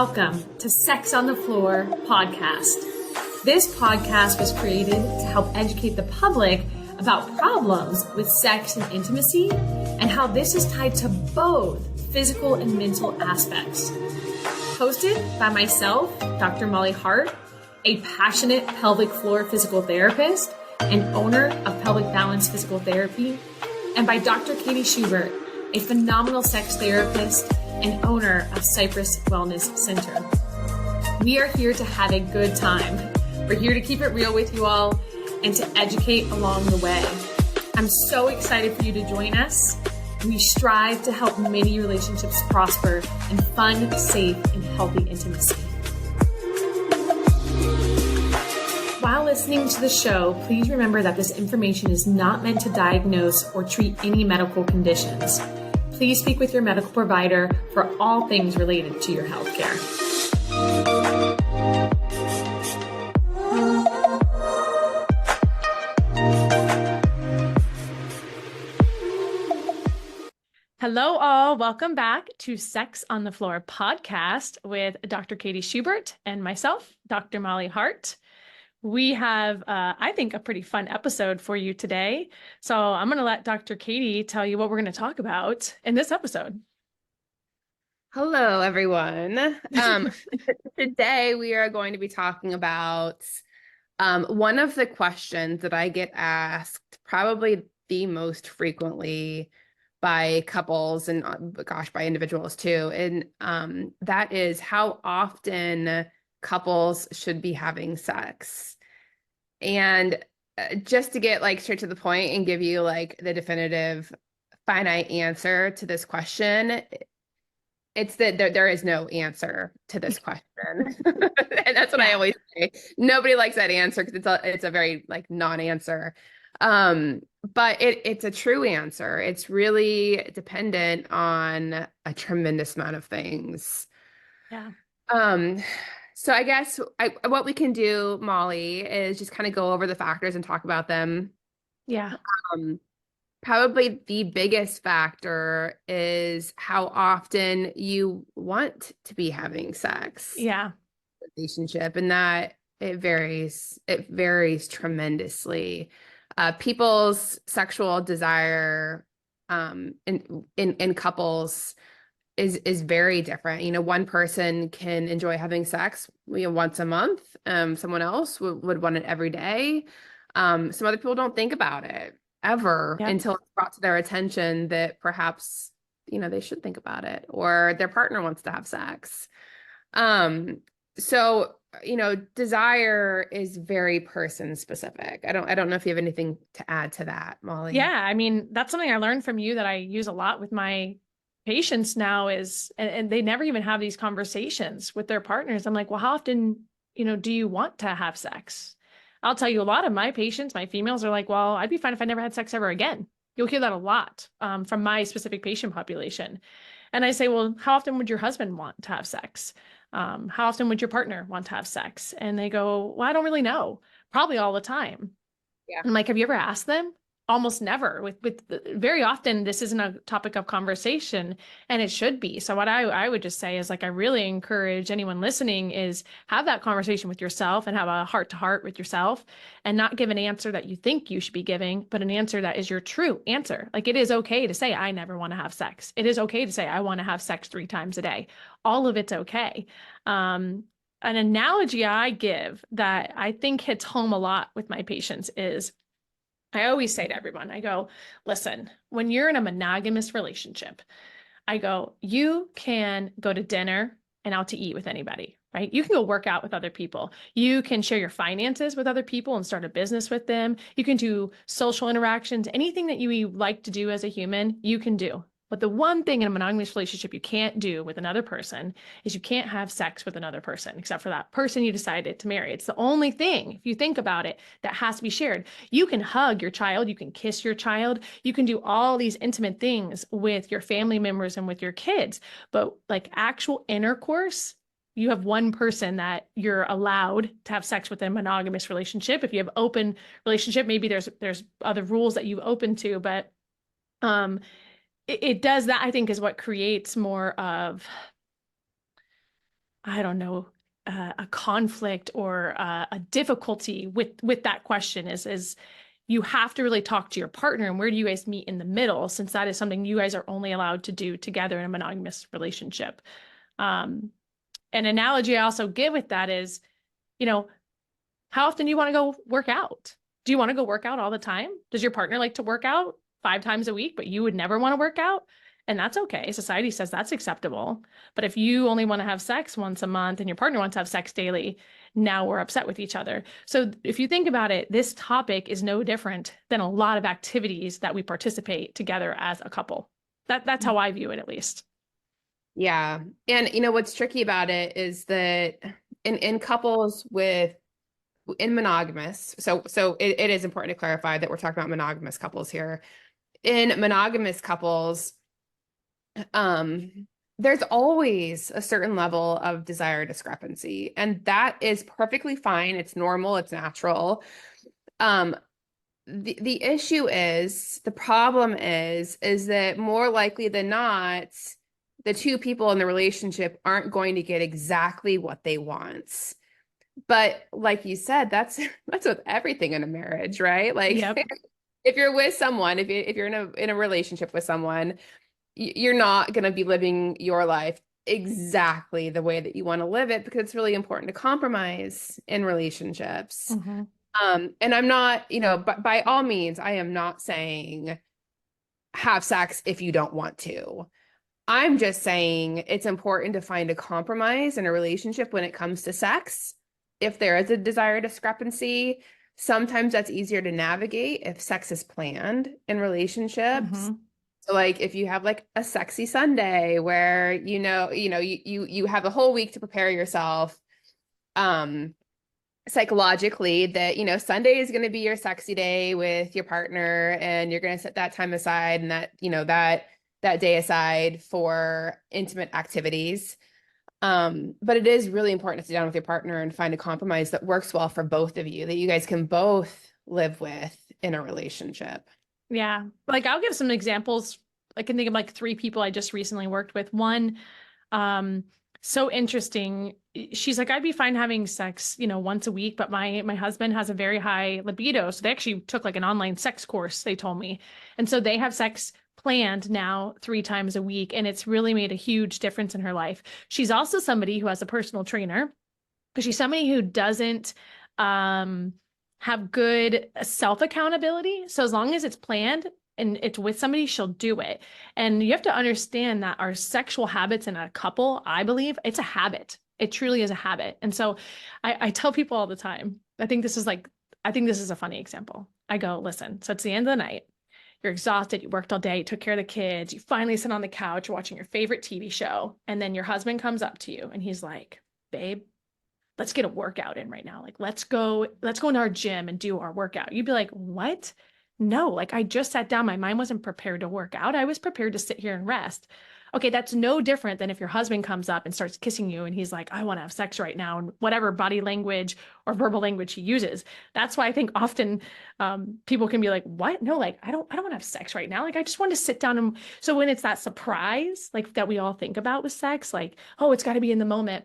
Welcome to Sex on the Floor podcast. This podcast was created to help educate the public about problems with sex and intimacy and how this is tied to both physical and mental aspects. Hosted by myself, Dr. Molly Hart, a passionate pelvic floor physical therapist and owner of Pelvic Balance Physical Therapy, and by Dr. Katie Schubert, a phenomenal sex therapist and owner of Cypress Wellness Center. We are here to have a good time. We're here to keep it real with you all and to educate along the way. I'm so excited for you to join us. We strive to help many relationships prosper in fun, safe, and healthy intimacy. While listening to the show, please remember that this information is not meant to diagnose or treat any medical conditions. Please speak with your medical provider for all things related to your healthcare. Hello, all. Welcome back to Sex on the Floor podcast with Dr. Katie Schubert and myself, Dr. Molly Hart. We have, I think, a pretty fun episode for you today. So I'm going to let Dr. Katie tell you what we're going to talk about in this episode. Hello, everyone. Today we are going to be talking about one of the questions that I get asked probably the most frequently by couples and by individuals too. And that is how often couples should be having sex. And just to get straight to the point and give you the definitive finite answer to this question, it's that there is no answer to this question. And that's what I always say. Nobody likes that answer because it's a very non-answer. But it's a true answer. It's really dependent on a tremendous amount of things. Yeah. So I guess what we can do, Molly, is just kind of go over the factors and talk about them. Yeah. Probably the biggest factor is how often you want to be having sex. Yeah. Relationship, and that it varies tremendously. People's sexual desire in couples is very different. One person can enjoy having sex once a month. Someone else would want it every day. Some other people don't think about it ever until it's brought to their attention that perhaps they should think about it, or their partner wants to have sex. So desire is very person specific. I don't know if you have anything to add to that, Molly. Yeah, I mean, that's something I learned from you that I use a lot with my patients now is, and they never even have these conversations with their partners. I'm like, well, how often, do you want to have sex? I'll tell you, a lot of my patients, my females, are like, well, I'd be fine if I never had sex ever again. You'll hear that a lot from my specific patient population. And I say, well, how often would your husband want to have sex? How often would your partner want to have sex? And they go, well, I don't really know. Probably all the time. Yeah. I'm like, have you ever asked them? Almost never. With very often, this isn't a topic of conversation, and it should be. So what I would just say is I really encourage anyone listening is have that conversation with yourself and have a heart to heart with yourself, and not give an answer that you think you should be giving, but an answer that is your true answer. It is okay to say, I never want to have sex. It is okay to say, I want to have sex 3 times a day. All of it's okay. An analogy I give that I think hits home a lot with my patients is, I always say to everyone, I go, listen, when you're in a monogamous relationship, I go, you can go to dinner and out to eat with anybody, right? You can go work out with other people. You can share your finances with other people and start a business with them. You can do social interactions, anything that you like to do as a human, you can do. But the one thing in a monogamous relationship you can't do with another person is you can't have sex with another person, except for that person you decided to marry. It's the only thing, if you think about it, that has to be shared. You can hug your child, you can kiss your child, you can do all these intimate things with your family members and with your kids, but actual intercourse, you have one person that you're allowed to have sex with in a monogamous relationship. If you have open relationship, maybe there's other rules that you've opened to, but it does that, I think, is what creates more of I don't know, a conflict or a difficulty with that question is you have to really talk to your partner and where do you guys meet in the middle, since that is something you guys are only allowed to do together in a monogamous relationship. Um, an analogy I also give with that is, you know, how often do you want to go work out? Do you want to go work out all the time? Does your partner like to work out 5 times a week, but you would never want to work out? And that's okay. Society says that's acceptable. But if you only want to have sex once a month and your partner wants to have sex daily, now we're upset with each other. So if you think about it, this topic is no different than a lot of activities that we participate together as a couple. That's how I view it, at least. Yeah. And what's tricky about it is that in couples with in monogamous, so it is important to clarify that we're talking about monogamous couples here. In monogamous couples, there's always a certain level of desire discrepancy, and that is perfectly fine. It's normal, it's natural. Um, the issue is, the problem is that more likely than not, the two people in the relationship aren't going to get exactly what they want. But like you said, that's with everything in a marriage, right? Like Yep. if you're with someone, if you're in a relationship with someone, you're not going to be living your life exactly the way that you want to live it, because it's really important to compromise in relationships. Mm-hmm. And I'm not, but by all means, I am not saying have sex if you don't want to. I'm just saying it's important to find a compromise in a relationship when it comes to sex. If there is a desire discrepancy, sometimes that's easier to navigate if sex is planned in relationships. Mm-hmm. So like if you have like a sexy Sunday where you have a whole week to prepare yourself psychologically, that Sunday is going to be your sexy day with your partner, and you're going to set that time aside, and that day aside for intimate activities. But it is really important to sit down with your partner and find a compromise that works well for both of you, that you guys can both live with in a relationship. Yeah. Like I'll give some examples. I can think of like 3 people I just recently worked with. One, um, so interesting. She's like, I'd be fine having sex, once a week, but my husband has a very high libido. So they actually took like an online sex course, they told me. And so they have sex planned now 3 times a week, and it's really made a huge difference in her life. She's also somebody who has a personal trainer, because she's somebody who doesn't um have good self accountability. So as long as it's planned and it's with somebody, she'll do it. And you have to understand that our sexual habits in a couple, I believe, it's a habit. It truly is a habit. And so I tell people all the time, I think this is a funny example. I go, listen, so it's the end of the night. You're exhausted. You worked all day. You took care of the kids. You finally sit on the couch watching your favorite TV show. And then your husband comes up to you and he's like, babe, let's get a workout in right now. Like, let's go into our gym and do our workout. You'd be like, what? No, like I just sat down. My mind wasn't prepared to work out. I was prepared to sit here and rest. Okay, that's no different than if your husband comes up and starts kissing you and he's like, I want to have sex right now, and whatever body language or verbal language he uses. That's why I think often people can be like, what? No, like I don't want to have sex right now. Like I just want to sit down. And so when it's that surprise, like that we all think about with sex, like, oh, it's got to be in the moment.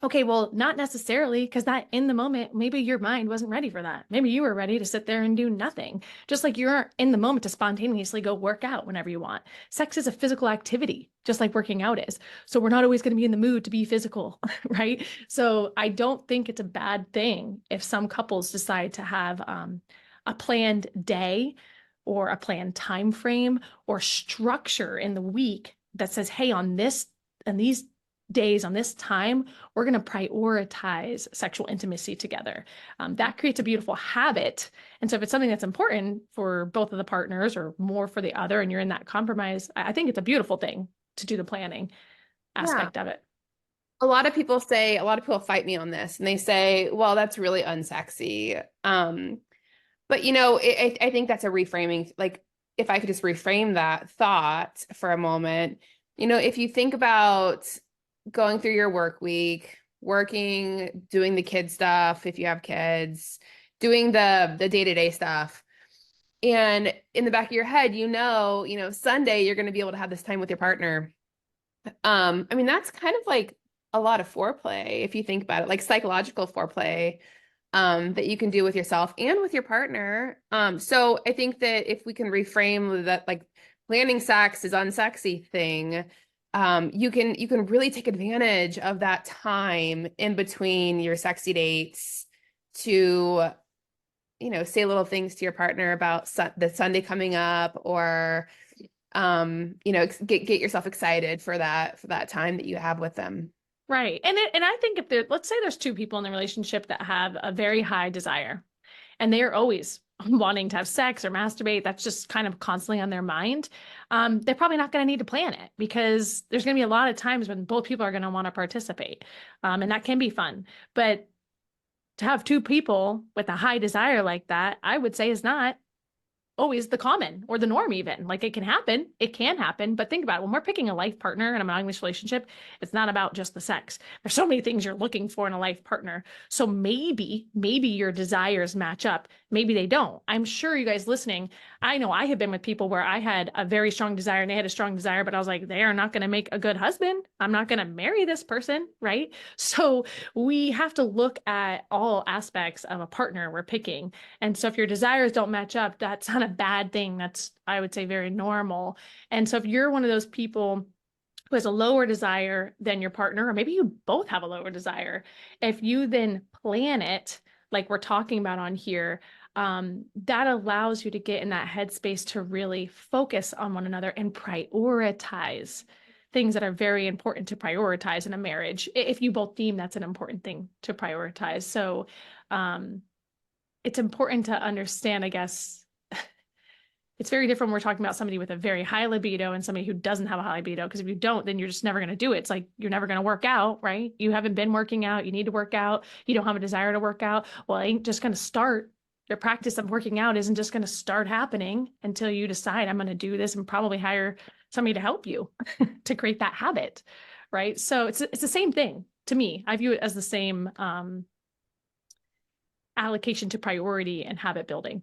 Okay, well, not necessarily, because that in the moment, maybe your mind wasn't ready for that. Maybe you were ready to sit there and do nothing. Just like you aren't in the moment to spontaneously go work out whenever you want. Sex is a physical activity, just like working out is. So we're not always going to be in the mood to be physical, right? So I don't think it's a bad thing if some couples decide to have a planned day or a planned time frame or structure in the week that says, hey, on this and these days, on this time, we're going to prioritize sexual intimacy together. That creates a beautiful habit. And so if it's something that's important for both of the partners or more for the other, and you're in that compromise, I think it's a beautiful thing to do the planning Yeah. aspect of it. A lot of people fight me on this, and they say, well, that's really unsexy. But I think that's a reframing. Like, if I could just reframe that thought for a moment, if you think about going through your work week, working, doing the kid stuff, if you have kids, doing the day-to-day stuff. And in the back of your head, Sunday you're going to be able to have this time with your partner. I mean, that's kind of like a lot of foreplay if you think about it, like psychological foreplay that you can do with yourself and with your partner. So I think that if we can reframe that, like planning sex is unsexy thing, you can really take advantage of that time in between your sexy dates to, say little things to your partner about the Sunday coming up, or get yourself excited for that time that you have with them. Right. And I think if there, let's say there's two people in the relationship that have a very high desire and they are always wanting to have sex or masturbate, that's just kind of constantly on their mind. They're probably not going to need to plan it because there's going to be a lot of times when both people are going to want to participate. And that can be fun. But to have two people with a high desire like that, I would say is not always the common or the norm. Even like it can happen, but think about it. When we're picking a life partner in a monogamous relationship, it's not about just the sex. There's so many things you're looking for in a life partner. So maybe your desires match up, maybe they don't. I'm sure you guys listening, I know I have been with people where I had a very strong desire and they had a strong desire, but I was like, they are not going to make a good husband. I'm not going to marry this person, right? So we have to look at all aspects of a partner we're picking. And so if your desires don't match up, that's not a bad thing. That's, I would say, very normal. And so if you're one of those people who has a lower desire than your partner, or maybe you both have a lower desire, if you then plan it, like we're talking about on here, that allows you to get in that headspace to really focus on one another and prioritize things that are very important to prioritize in a marriage, if you both deem that's an important thing to prioritize. So it's important to understand, I guess, it's very different when we're talking about somebody with a very high libido and somebody who doesn't have a high libido. Because if you don't, then you're just never going to do it. It's like you're never going to work out, right? You haven't been working out. You need to work out. You don't have a desire to work out. Well, it ain't just going to start. Your practice of working out isn't just going to start happening until you decide I'm going to do this and probably hire somebody to help you to create that habit, right? So it's the same thing to me. I view it as the same allocation to priority and habit building.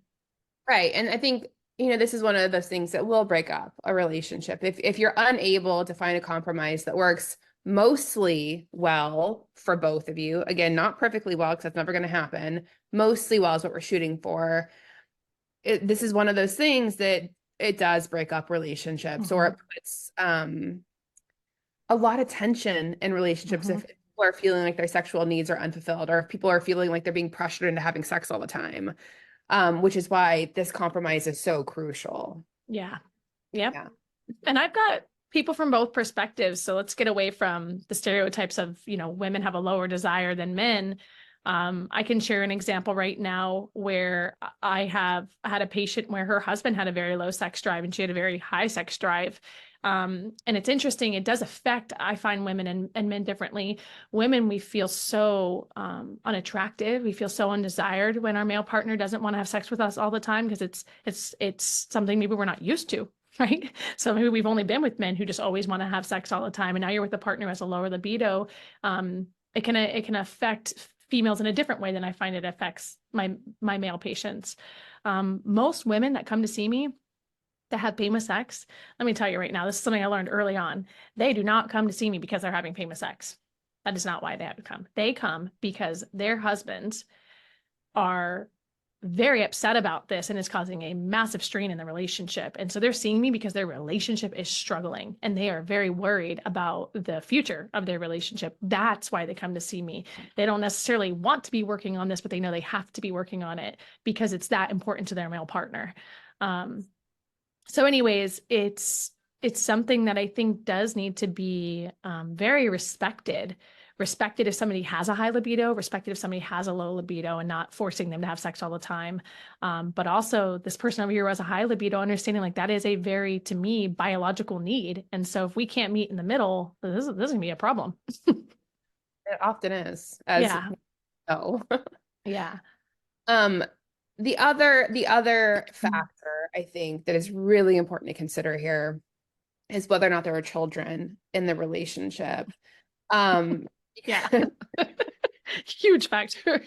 Right. And I think, this is one of those things that will break up a relationship. If you're unable to find a compromise that works mostly well for both of you, again, not perfectly well, because that's never going to happen. Mostly well is what we're shooting for. This is one of those things that it does break up relationships, or it puts a lot of tension in relationships if people are feeling like their sexual needs are unfulfilled, or if people are feeling like they're being pressured into having sex all the time. Which is why this compromise is so crucial. Yeah. Yep. Yeah. And I've got people from both perspectives. So let's get away from the stereotypes of, women have a lower desire than men. I can share an example right now where I have had a patient where her husband had a very low sex drive and she had a very high sex drive. And it's interesting. It does affect, I find, women and men differently. Women, we feel so unattractive. We feel so undesired when our male partner doesn't want to have sex with us all the time because it's something maybe we're not used to, right? So maybe we've only been with men who just always want to have sex all the time, and now you're with a partner who has a lower libido. It can affect females in a different way than I find it affects my male patients. Most women that come to see me that have pain with sex, let me tell you right now, this is something I learned early on. They do not come to see me because they're having pain with sex. That is not why they have to come. They come because their husbands are very upset about this and it's causing a massive strain in the relationship. And so they're seeing me because their relationship is struggling and they are very worried about the future of their relationship. That's why they come to see me. They don't necessarily want to be working on this, but they know they have to be working on it because it's that important to their male partner. So anyways, it's something that I think does need to be very respected. Respected if somebody has a high libido, respected if somebody has a low libido, and not forcing them to have sex all the time. But also this person over here who has a high libido, understanding like that is a very, to me, biological need. And so if we can't meet in the middle, this is gonna be a problem. It often is, as Yeah. no. Yeah. The other factor I think that is really important to consider here is whether or not there are children in the relationship. Yeah. Huge factor.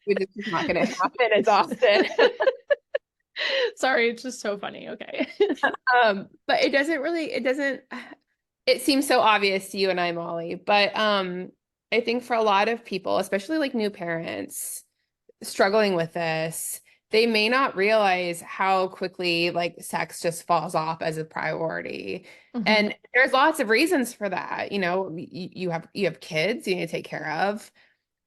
Which is just not going to happen as often. Sorry, it's just so funny. Okay. But it doesn't it seems so obvious to you and I, Molly, but I think for a lot of people, especially like new parents struggling with this, they may not realize how quickly like sex just falls off as a priority. Mhm. And there's lots of reasons for that. You have kids you need to take care of.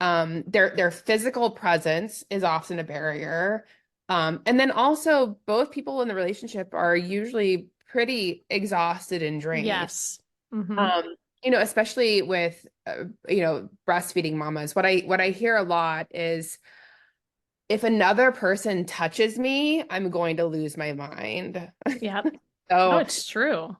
Their physical presence is often a barrier. And then also both people in the relationship are usually pretty exhausted and drained. Yes. Hmm. Um, especially with breastfeeding mamas. What I hear a lot is if another person touches me, I'm going to lose my mind. Yep. No, So it's true.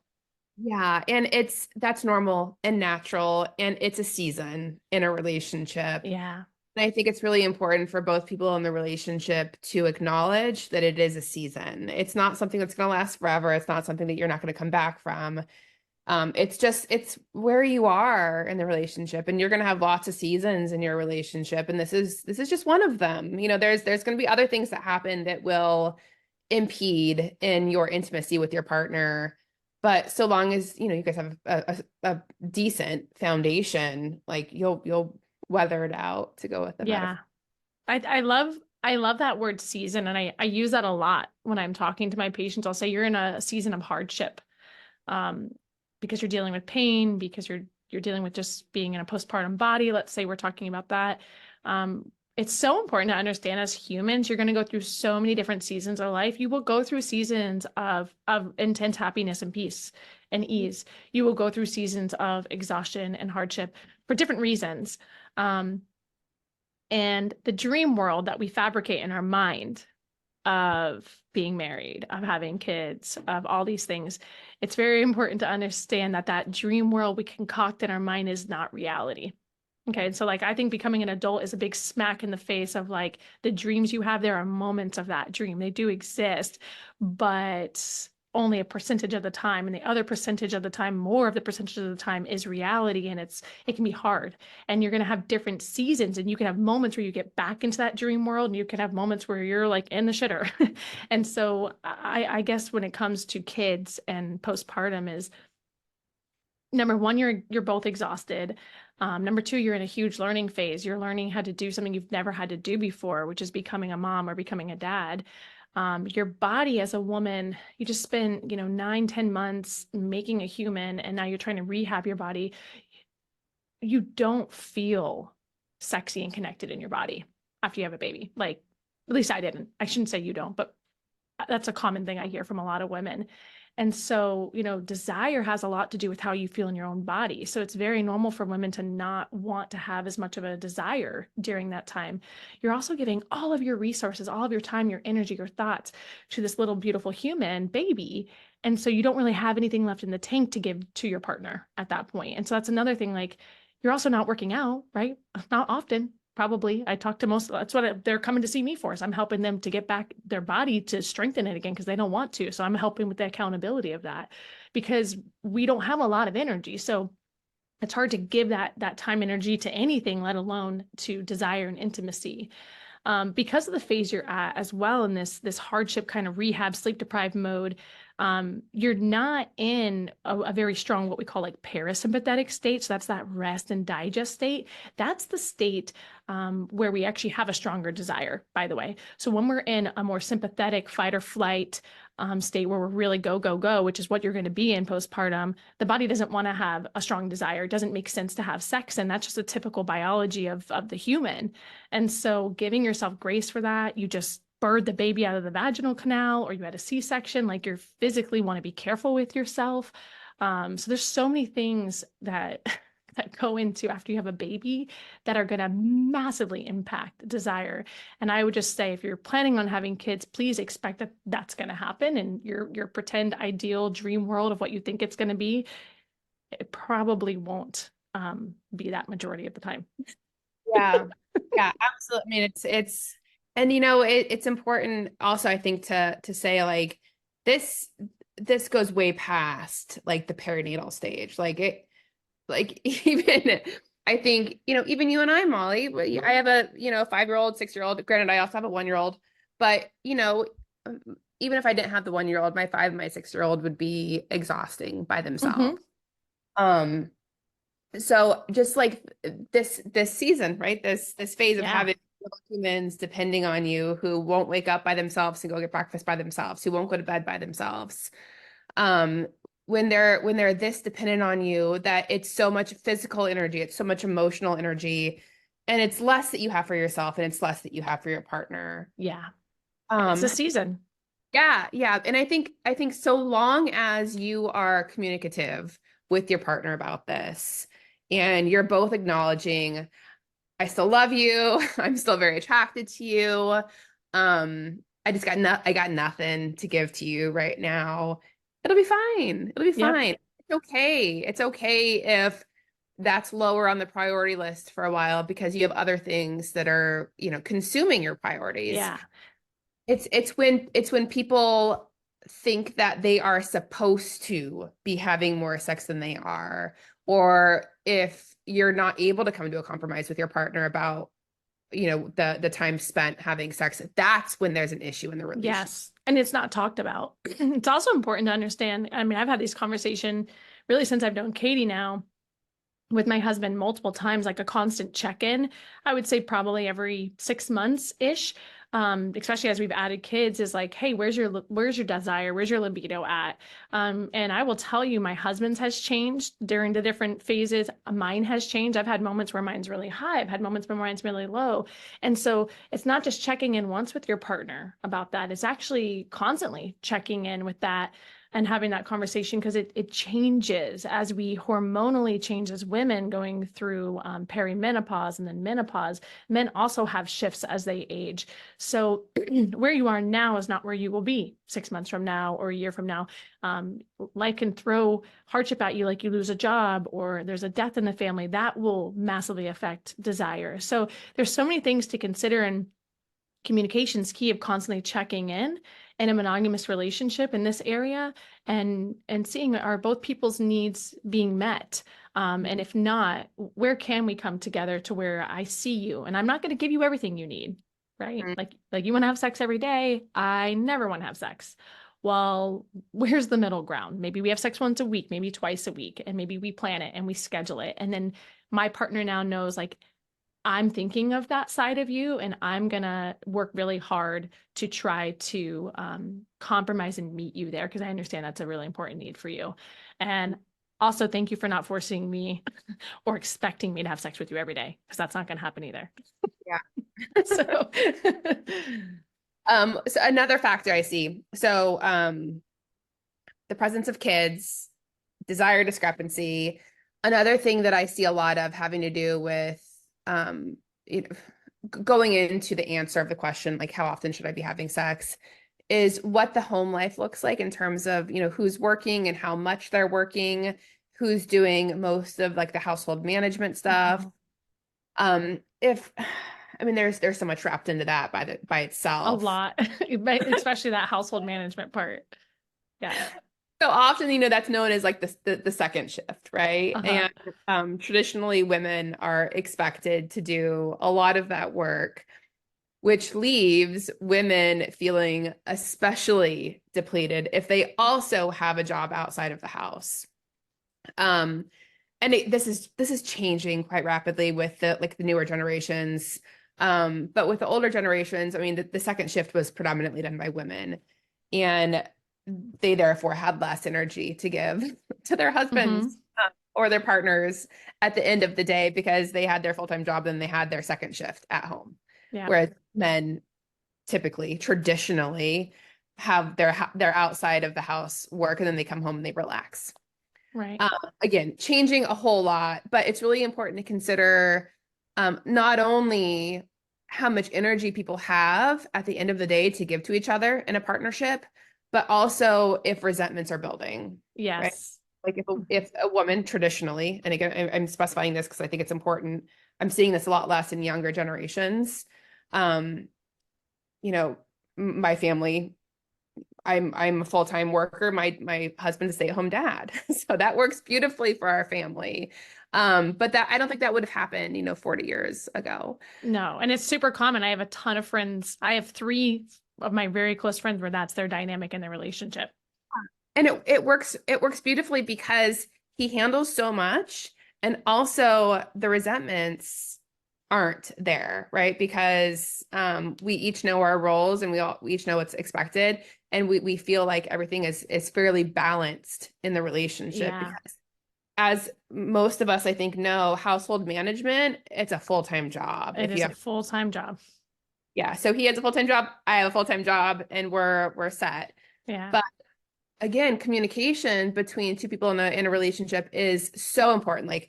yeah, and that's normal and natural, and it's a season in a relationship. Yeah. And I think it's really important for both people in the relationship to acknowledge that it is a season. It's not something that's going to last forever. It's not something that you're not going to come back from. It's where you are in the relationship, and you're going to have lots of seasons in your relationship, and this is just one of them. There's going to be other things that happen that will impede in your intimacy with your partner. But so long as you guys have a decent foundation, like you'll weather it out, to go with the Yeah. metaphor. I love that word season, and I use that a lot when I'm talking to my patients. I'll say you're in a season of hardship, um, because you're dealing with pain, because you're dealing with just being in a postpartum body. Let's say we're talking about that. It's so important to understand as humans, you're going to go through so many different seasons of life. You will go through seasons of intense happiness and peace and ease. You will go through seasons of exhaustion and hardship for different reasons. Um, and the dream world that we fabricate in our mind of being married, of having kids, of all these things, it's very important to understand that that dream world we concoct in our mind is not reality. Okay. And so, like, I think becoming an adult is a big smack in the face of like the dreams you have. There are moments of that dream, they do exist, but only a percentage of the time. And the other percentage of the time, more of the percentage of the time, is reality. And it can be hard. And you're going to have different seasons, and you can have moments where you get back into that dream world, and you can have moments where you're like in the shitter. And so, I guess when it comes to kids and postpartum, is number one, you're both exhausted. Number two, you're in a huge learning phase. You're learning how to do something you've never had to do before, which is becoming a mom or becoming a dad. Your body as a woman, you just spend, 9, 10 months making a human, and now you're trying to rehab your body. You don't feel sexy and connected in your body after you have a baby. Like, at least I didn't. I shouldn't say you don't, but that's a common thing I hear from a lot of women. And so, desire has a lot to do with how you feel in your own body. So it's very normal for women to not want to have as much of a desire during that time. You're also giving all of your resources, all of your time, your energy, your thoughts to this little beautiful human baby. And so you don't really have anything left in the tank to give to your partner at that point. And so that's another thing. Like, you're also not working out, right? Not often. Probably. I talk to that's what they're coming to see me for. So I'm helping them to get back their body to strengthen it again because they don't want to. So I'm helping with the accountability of that, because we don't have a lot of energy. So it's hard to give that time energy to anything, let alone to desire and intimacy. Because of the phase you're at as well in this hardship kind of rehab, sleep deprived mode, you're not in a very strong, what we call like parasympathetic state. So that's that rest and digest state. That's the state where we actually have a stronger desire, by the way. So when we're in a more sympathetic fight or flight state where we're really go, go, go, which is what you're going to be in postpartum, the body doesn't want to have a strong desire. It doesn't make sense to have sex. And that's just a typical biology of the human. And so giving yourself grace for that, you just birthed the baby out of the vaginal canal, or you had a C-section, like, you physically want to be careful with yourself. So there's so many things that that go into after you have a baby that are going to massively impact desire. And I would just say, if you're planning on having kids, please expect that that's going to happen. And your pretend ideal dream world of what you think it's going to be, it probably won't be that majority of the time. Yeah. Yeah, absolutely. I mean, it's and it's important also, I think, to say like this this goes way past like the perinatal stage. Like even I think, even you and I, Molly, I have a, 5-year-old, 6-year-old. Granted, I also have a 1-year-old, but even if I didn't have the 1-year-old, my 5 and my 6-year-old would be exhausting by Mm-hmm. themselves. Um, so just like this season, right? This phase of Yeah. having little humans depending on you who won't wake up by themselves and go get breakfast by themselves, who won't go to bed by themselves. Um, when they're this dependent on you, that it's so much physical energy, it's so much emotional energy, and it's less that you have for yourself and it's less that you have for your partner. Yeah. It's a Um, season. yeah, yeah. And I think so long as you are communicative with your partner about this and you're both acknowledging, I still love you, I'm still very attracted to you. I got nothing to give to you right now. It'll be fine. It'll be Yep. fine. It's okay. It's okay if that's lower on the priority list for a while because you have other things that are, consuming your priorities. Yeah. It's when people think that they are supposed to be having more sex than they are, or if you're not able to come to a compromise with your partner about, the time spent having sex, that's when there's an issue in the relationship. Yes. And it's not talked about. It's also important to understand. I mean, I've had this conversation really since I've known Katie now with my husband multiple times, like a constant check-in. I would say probably every 6 months ish. Especially as we've added kids, is like, hey, where's your desire? Where's your libido at? And I will tell you, my husband's has changed during the different phases. Mine has changed. I've had moments where mine's really high. I've had moments where mine's really low. And so it's not just checking in once with your partner about that. It's actually constantly checking in with that and having that conversation, because it changes as we hormonally change as women going through perimenopause and then menopause. Men also have shifts as they age. So where you are now is not where you will be 6 months from now or a year from now. Life can throw hardship at you, like you lose a job or there's a death in the family. That will massively affect desire. So there's so many things to consider, and communication's key, of constantly checking in a monogamous relationship in this area, and seeing, are both people's needs being met, and if not, where can we come together to where I see you and I'm not going to give you everything you need, right? Mhm. Like you want to have sex every day, I never want to have sex. Well, where's the middle ground? Maybe we have sex once a week, maybe twice a week, and maybe we plan it and we schedule it, and then my partner now knows, like, I'm thinking of that side of you, and I'm going to work really hard to try to compromise and meet you there, because I understand that's a really important need for you. And also, thank you for not forcing me or expecting me to have sex with you every day, because that's not going to happen either. Yeah. So, So another factor I see. So, the presence of kids, desire discrepancy. Another thing that I see a lot of having to do with, um, you know, going into the answer of the question, like how often should I be having sex, is what the home life looks like in terms of, who's working and how much they're working, who's doing most of like the household management stuff. If I mean, there's so much wrapped into that by a itself. lot, but especially that household management part. Yeah. So often, that's known as like the second shift, right? Uh-huh. And traditionally, women are expected to do a lot of that work, which leaves women feeling especially depleted if they also have a job outside of the house. Um, and this is changing quite rapidly with the newer generations. But with the older generations, I mean, the second shift was predominantly done by women, and they therefore had less energy to give to their Hmm. husbands or their partners at the end of the day because they had their full-time job and they had their second shift at home. Yeah. Whereas men typically, traditionally, have their outside of the house work and then they come home and they relax. Right. Um, Again, changing a whole lot, but it's really important to consider not only how much energy people have at the end of the day to give to each other in a partnership, but also if resentments are building, right? Yes. Like if a woman traditionally, and again, I'm specifying this because I think it's important. I'm seeing this a lot less in younger generations. Um, my family, I'm a full-time worker. My husband's a stay-at-home dad. So that works beautifully for our family. But that I don't think that would have happened, 40 years ago. No, and it's super common. I have a ton of friends. I have three of my very close friends where that's their dynamic in their relationship. And it works beautifully because he handles so much, and also the resentments aren't there, right? Because we each know our roles and we each know what's expected, and we feel like everything is fairly balanced in the relationship Yeah, because as most of us, I think, know, household management, it's a full-time job. it If you is a have, full-time job. yeah, so he has a full-time job, I have a full-time job, and we're set. Yeah. But again, communication between two people in a relationship is so important. Like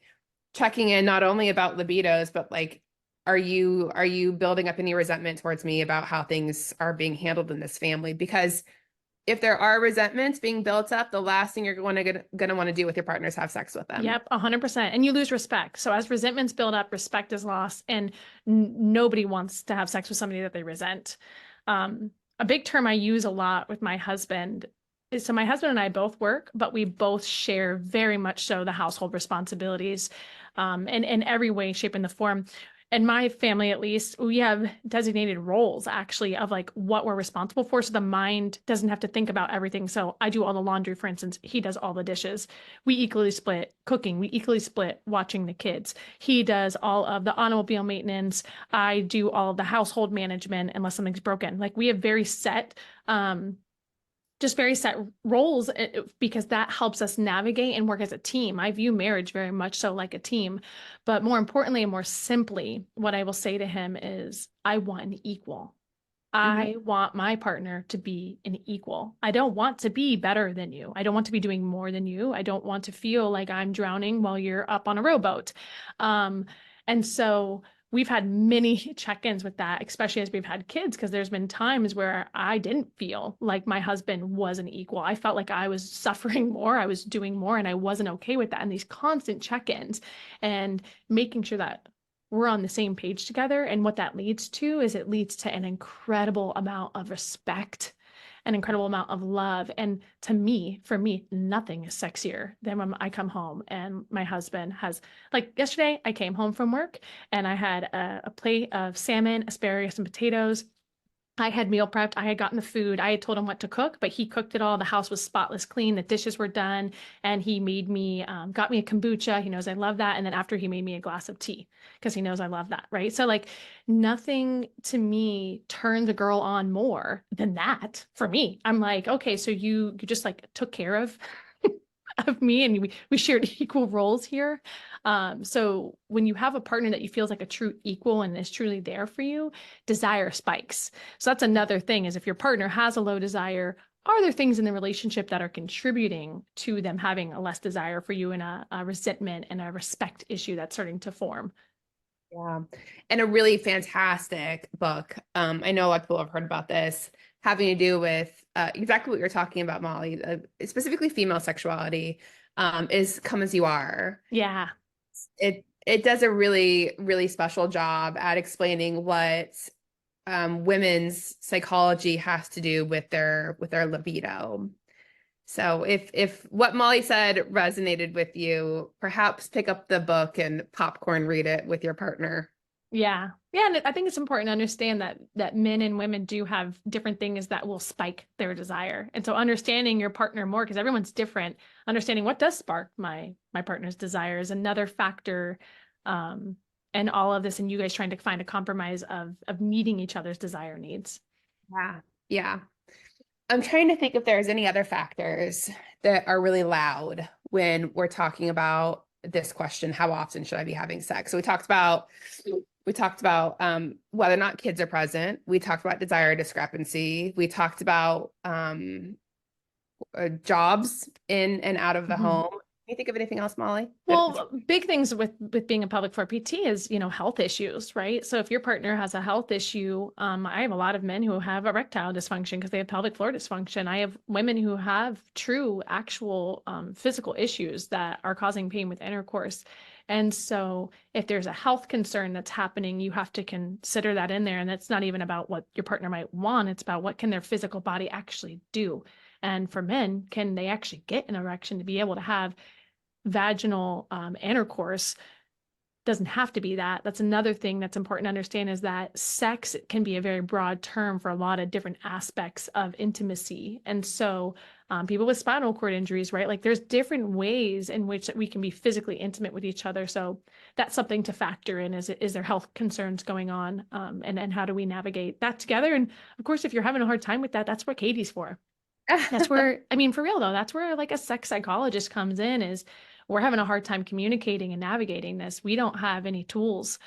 checking in not only about libidos, but like, are you building up any resentment towards me about how things are being handled in this family? Because if there are resentments being built up, the last thing you're gonna want to do with your partner is have sex with them. Yep, 100%. And you lose respect. So as resentments build up, respect is lost, and nobody wants to have sex with somebody that they resent. A big term I use a lot with my husband is, so my husband and I both work, but we both share very much so the household responsibilities, in every way, shape, and the form. In my family, at least, we have designated roles actually of like what we're responsible for. So the mind doesn't have to think about everything. So I do all the laundry, for instance. He does all the dishes. We equally split cooking. We equally split watching the kids. He does all of the automobile maintenance. I do all of the household management unless something's broken. Like we have very set, just very set roles, because that helps us navigate and work as a team. I view marriage very much so like a team, but more importantly and more simply, what I will say to him is, I want an equal. Mhm. I want my partner to be an equal. I don't want to be better than you. I don't want to be doing more than you. I don't want to feel like I'm drowning while you're up on a rowboat. And so we've had many check-ins with that, especially as we've had kids, because there's been times where I didn't feel like my husband was an equal. I felt like I was suffering more, I was doing more, and I wasn't okay with that. And these constant check-ins and making sure that we're on the same page together. And what that leads to is it leads to an incredible amount of respect, an incredible amount of love. And to me, for me, nothing is sexier than when I come home and my husband has, like yesterday, I came home from work and I had a plate of salmon, asparagus, and potatoes. I had meal prepped. I had gotten the food. I had told him what to cook, but he cooked it all. The house was spotless clean. The dishes were done. And he made me, got me a kombucha. He knows I love that. And then after, he made me a glass of tea because he knows I love that. Right. So, like, nothing to me turns a girl on more than that for me. I'm like, okay, so you just like took care of me, and we shared equal roles here. So when you have a partner that you feel is like a true equal and is truly there for you, desire spikes. So that's another thing, is if your partner has a low desire, are there things in the relationship that are contributing to them having a less desire for you, and a resentment and a respect issue that's starting to form? Yeah. And a really fantastic book. I know a lot of people have heard about this, having to do with exactly what you're talking about, Molly, specifically female sexuality, is Come As You Are. Yeah. It does a really, really special job at explaining what women's psychology has to do with their libido. So if what Molly said resonated with you, perhaps pick up the book and popcorn read it with your partner. Yeah. Yeah. And I think it's important to understand that men and women do have different things that will spike their desire. And so understanding your partner more, because everyone's different, understanding what does spark my partner's desire is another factor, um, and all of this, and you guys trying to find a compromise of meeting each other's desire needs. Yeah. Yeah. I'm trying to think if there's any other factors that are really loud when we're talking about this question, how often should I be having sex? So we talked about whether or not kids are present. We talked about desire discrepancy. We talked about jobs in and out of the Mhm. home. Can you think of anything else, Molly? Well, big things with being a pelvic floor PT is, health issues, right? So if your partner has a health issue, I have a lot of men who have erectile dysfunction because they have pelvic floor dysfunction. I have women who have true, actual physical issues that are causing pain with intercourse. And so if there's a health concern that's happening, you have to consider that in there. And that's not even about what your partner might want. It's about what can their physical body actually do. And for men, can they actually get an erection to be able to have vaginal intercourse doesn't have to be that. That's another thing that's important to understand, is that sex can be a very broad term for a lot of different aspects of intimacy. And so people with spinal cord injuries, right? Like there's different ways in which we can be physically intimate with each other. So that's something to factor in. Is there health concerns going on? And how do we navigate that together? And of course, if you're having a hard time with that, that's what Katie's for. That's where, I mean, for real though, that's where like a sex psychologist comes in. Is we're having a hard time communicating and navigating this. We don't have any tools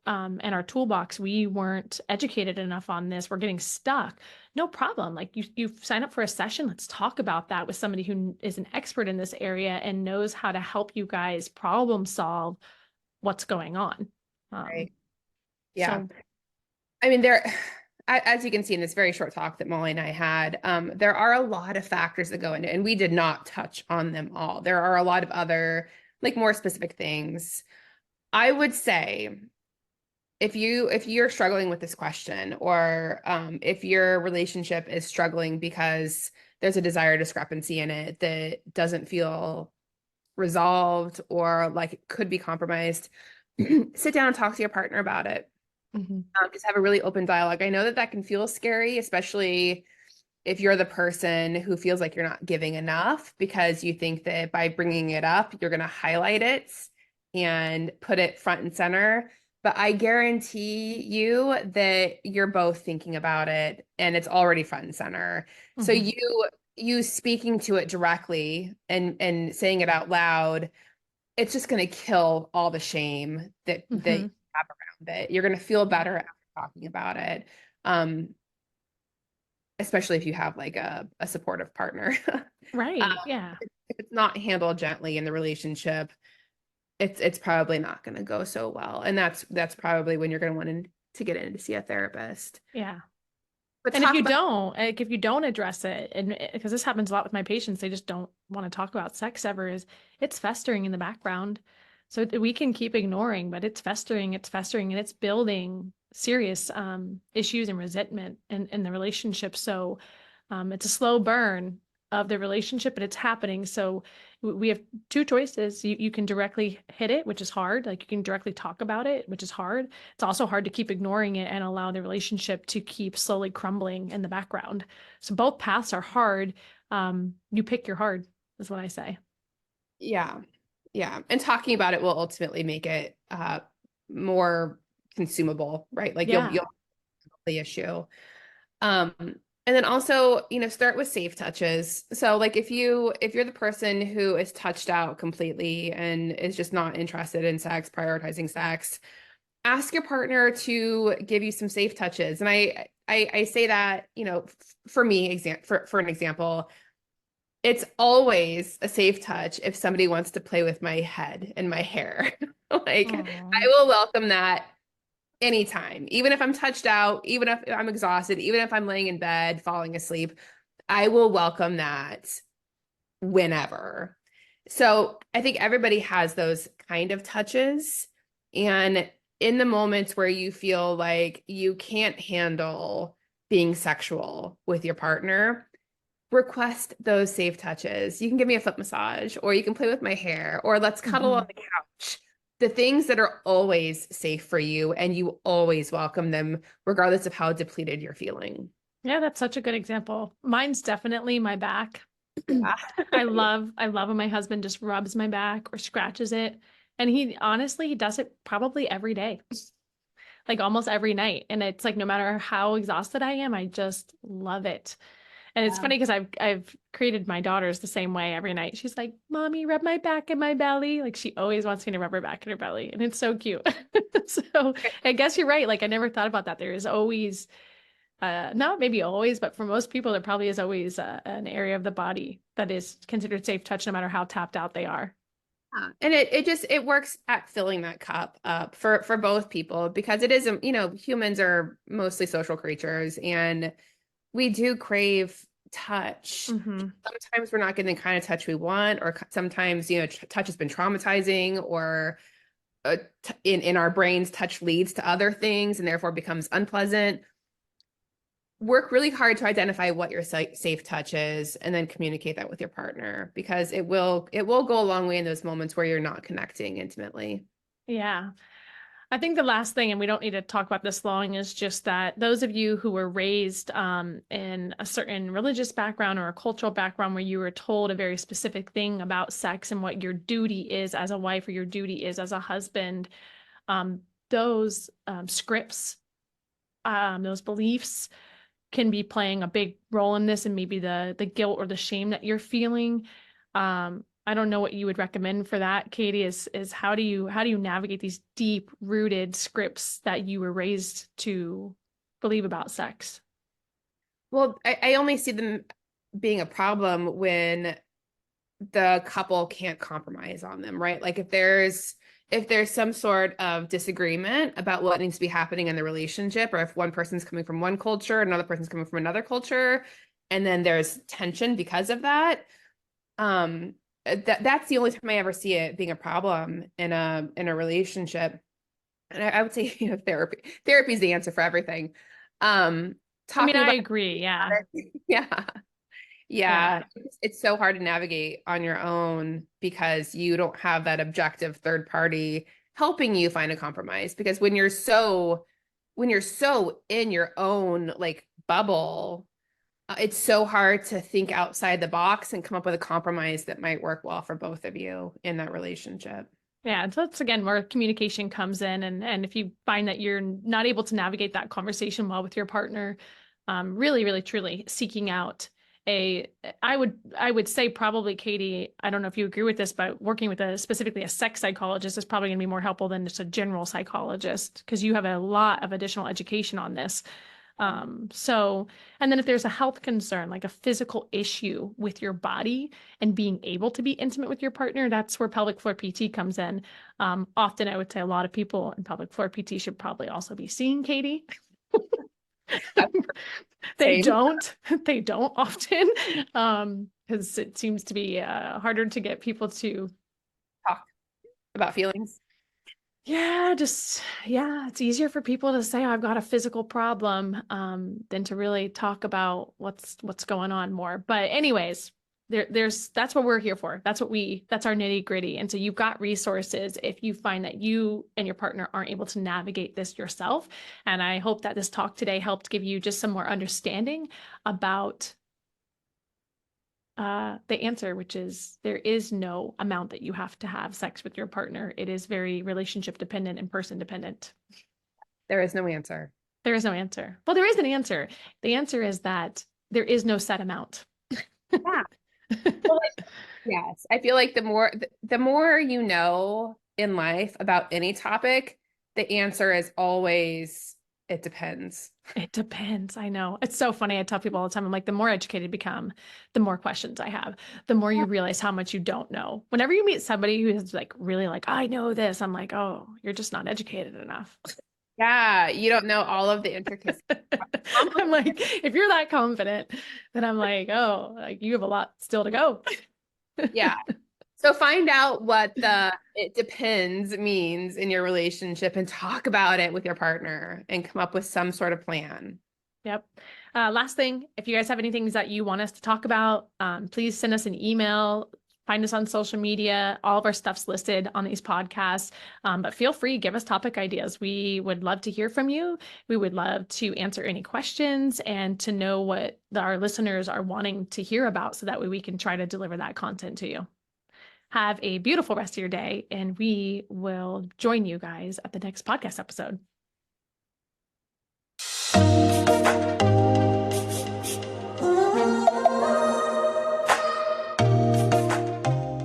in our toolbox. We weren't educated enough on this. We're getting stuck. No problem. Like you sign up for a session. Let's talk about that with somebody who is an expert in this area and knows how to help you guys problem solve what's going on. Right. Yeah. So I mean, as you can see in this very short talk that Molly and I had, there are a lot of factors that go into it, and we did not touch on them all. There are a lot of other, like, more specific things. I would say if you're struggling with this question, or if your relationship is struggling because there's a desire discrepancy in it that doesn't feel resolved or like it could be compromised, sit down and talk to your partner about it. mhm. Just have a really open dialogue. I know that that can feel scary, especially if you're the person who feels like you're not giving enough because you think that by bringing it up, you're going to highlight it and put it front and center. But I guarantee you that you're both thinking about it and it's already front and center. So Mhm. you speaking to it directly and saying it out loud, it's just going to kill all the shame that you Mhm. have around it. You're going to feel better after talking about it. Especially if you have like a supportive partner. Right. Yeah. If it's not handled gently in the relationship, it's probably not going to go so well. And that's probably when you're going to want to get in to see a therapist. Yeah. But And if talk you about, don't, like if you don't address it, and because this happens a lot with my patients, they just don't want to talk about sex ever, is it's festering in the background. So we can keep ignoring, but it's festering, and it's building serious issues and resentment in the relationship. So it's a slow burn of the relationship, but it's happening. So we have two choices. You can directly hit it, which is hard. Like you can directly talk about it, which is hard. It's also hard to keep ignoring it and allow the relationship to keep slowly crumbling in the background. So both paths are hard. You pick your hard, is what I say. yeah, yeah. And talking about it will ultimately make it more consumable, right? Like you'll Yeah. have the issue. Um, and then also, start with safe touches. So like if you're the person who is touched out completely and is just not interested in sex, prioritizing sex, ask your partner to give you some safe touches. And I say that, for me, for an example, it's always a safe touch if somebody wants to play with my head and my hair. Like I Oh. will welcome that anytime, even if I'm touched out, even if I'm exhausted, even if I'm laying in bed falling asleep, I will welcome that whenever. So I think everybody has those kind of touches. And in the moments where you feel like you can't handle being sexual with your partner, request those safe touches. You can give me a foot massage, or you can play with my hair, or let's cuddle on Mhm. the couch. The things that are always safe for you, and you always welcome them, regardless of how depleted you're feeling. Yeah, that's such a good example. Mine's definitely my back. Yeah. I love when my husband just rubs my back or scratches it. And he honestly, he does it probably every day, like almost every night. And it's like no matter how exhausted I am, I just love it. And it's Yeah. funny because I've created my daughters the same way every night. She's like, "Mommy, rub my back and my belly." Like she always wants me to rub her back and her belly, and it's so cute. So I guess you're right. Like I never thought about that. There is always not maybe always, but for most people, there probably is always an area of the body that is considered safe touch, no matter how tapped out they are. Yeah. And it works at filling that cup up for both people, because it is, humans are mostly social creatures, and we do crave touch. Hmm. Sometimes we're not getting the kind of touch we want, or sometimes, touch has been traumatizing, or in our brains, touch leads to other things and therefore becomes unpleasant. Work really hard to identify what your safe touch is, and then communicate that with your partner, because it will go a long way in those moments where you're not connecting intimately. Yeah. I think the last thing, and we don't need to talk about this long, is just that those of you who were raised in a certain religious background or a cultural background where you were told a very specific thing about sex and what your duty is as a wife or your duty is as a husband, those scripts, those beliefs can be playing a big role in this, and maybe the guilt or the shame that you're feeling. I don't know what you would recommend for that, Katie, is how do you navigate these deep rooted scripts that you were raised to believe about sex? Well, I only see them being a problem when the couple can't compromise on them, right? Like if there's some sort of disagreement about what needs to be happening in the relationship, or if one person's coming from one culture, another person's coming from another culture, and then there's tension because of that, that's the only time I ever see it being a problem in a relationship. And I would say, therapy is the answer for everything. I agree. Yeah. Yeah. It's so hard to navigate on your own because you don't have that objective third party helping you find a compromise. Because when you're so in your own like bubble, it's so hard to think outside the box and come up with a compromise that might work well for both of you in that relationship. Yeah, so that's again where communication comes in, and if you find that you're not able to navigate that conversation well with your partner, really, really, truly seeking out I would say probably, Katie, I don't know if you agree with this, but working with specifically a sex psychologist is probably going to be more helpful than just a general psychologist, because you have a lot of additional education on this. And then if there's a health concern, like a physical issue with your body and being able to be intimate with your partner, that's where pelvic floor PT comes in. Often I would say a lot of people in pelvic floor PT should probably also be seeing Katie. They don't often, because it seems to be harder to get people to talk about feelings. Yeah, it's easier for people to say, oh, I've got a physical problem, than to really talk about what's going on more. But anyways, that's what we're here for. That's our nitty gritty. And so you've got resources if you find that you and your partner aren't able to navigate this yourself. And I hope that this talk today helped give you just some more understanding about the answer, which is there is no amount that you have to have sex with your partner. It is very relationship dependent and person dependent. There is no answer. There is no answer. Well, there is an answer. The answer is that there is no set amount. Yeah. Well, yes. I feel like the more you know in life about any topic, the answer is always, it depends. It depends. I know. It's so funny. I tell people all the time, I'm like, the more educated you become, the more questions I have, the more you realize how much you don't know. Whenever you meet somebody who is like, really like, I know this, I'm like, oh, you're just not educated enough. Yeah. You don't know all of the intricacies. I'm like, if you're that confident, then I'm like, oh, like you have a lot still to go. Yeah. So find out what it depends means in your relationship and talk about it with your partner and come up with some sort of plan. Yep. Last thing, if you guys have any things that you want us to talk about, please send us an email, find us on social media. All of our stuff's listed on these podcasts, but feel free, give us topic ideas. We would love to hear from you. We would love to answer any questions and to know what our listeners are wanting to hear about, so that way we can try to deliver that content to you. Have a beautiful rest of your day, and we will join you guys at the next podcast episode.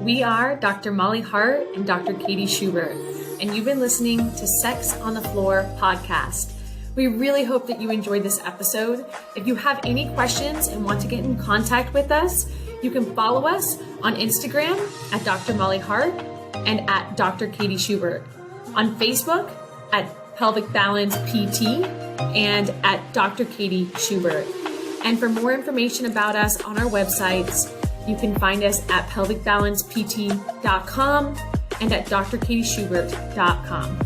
We are Dr. Molly Hart and Dr. Katie Schubert, and you've been listening to Sex on the Floor podcast. We really hope that you enjoyed this episode. If you have any questions and want to get in contact with us, you can follow us on Instagram at Dr. Molly Hart and at Dr. Katie Schubert, on Facebook at Pelvic Balance PT and at Dr. Katie Schubert. And for more information about us on our websites, you can find us at pelvicbalancept.com and at drkatieschubert.com.